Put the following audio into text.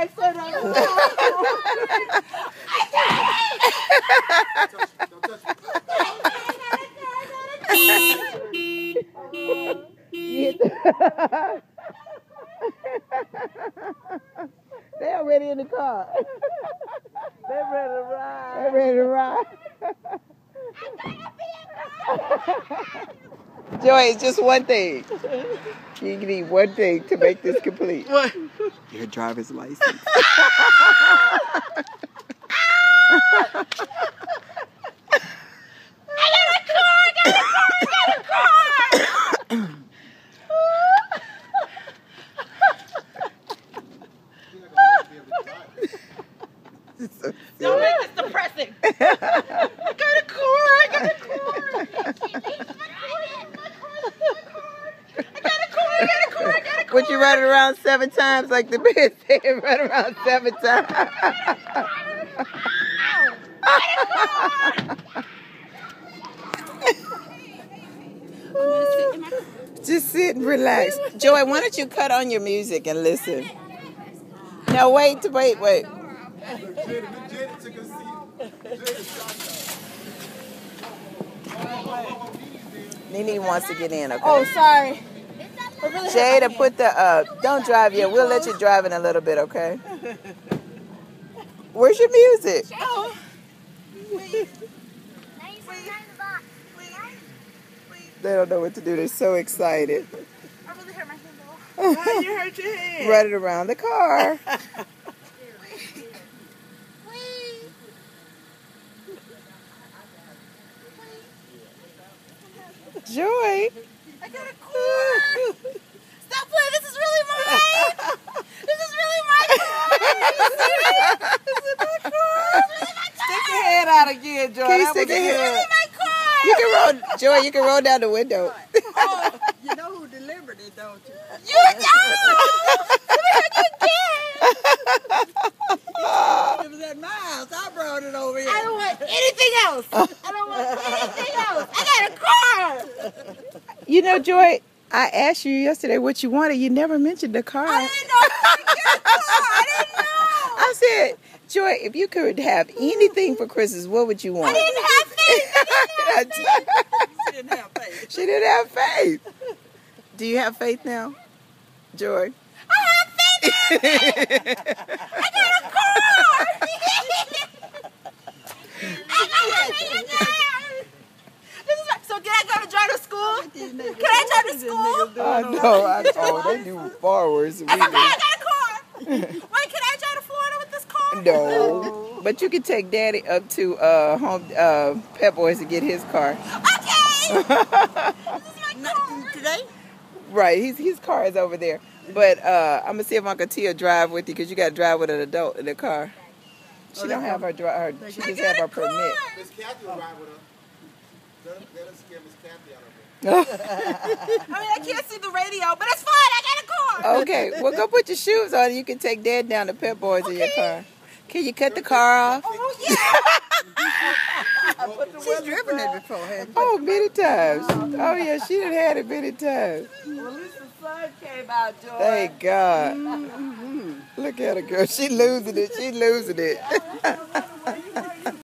accent on it. They already in the car. They're ready to ride. They ready to ride. Joy, it's just one thing. You need one thing to make this complete. What? Your driver's license. Don't make this depressing. I got a car. I got a car. Would you run it around 7 times like the man said? Run around 7 times. Just sit and relax. Joy, why don't you cut on your music and listen? No, wait. Nene wants to get in, okay? Oh, sorry. Jada, put the, don't drive yet. We'll let you drive in a little bit, okay? Where's your music? Oh. They don't know what to do. They're so excited. I really hurt my hand though. Why you hurt your head? Run it around the car. Joy. I got a car. Stop playing. This is really mine. This is really my car. This is my car. Stick your head out again, Joy. Can you stick your head? This is my car. You can roll, Joy, you can roll down the window. Oh, you know who delivered it, don't you? You don't. It was at my house. I brought it over here. I don't want anything else. I don't want anything else. I got a car. You know, Joy, I asked you yesterday what you wanted. You never mentioned the car. I didn't know I could get a car. I didn't know. I said, Joy, if you could have anything for Christmas, what would you want? I didn't have faith. She didn't have faith. She didn't have faith. Do you have faith now, Joy? I have faith. I got a car. I got a car. So can I go to drive to school? Can I drive to school? Oh, they do forwards. I got a car. Wait, can I drive to Florida with this car? No, but you can take Daddy up to Pep Boys to get his car. Okay. This is my car. Today? Right, his car is over there. But I'm gonna see if Uncle Tia drive with you because you got to drive with an adult in the car. She don't have her drive. She just have her permit. Miss Kathy will ride with her. Let us scare Miss Kathy out of I mean, I can't see the radio, but it's fine. I got a car. Okay, well go put your shoes on. And you can take Dad down to Pep Boys in your car. Can you cut the car off? Oh, yeah. She's driven it before, hasn't she? Oh, many times. Oh yeah, she done had it many times. Well, at least the sun came out, Joy. Thank God. Look at her, girl. She losing it. She losing it.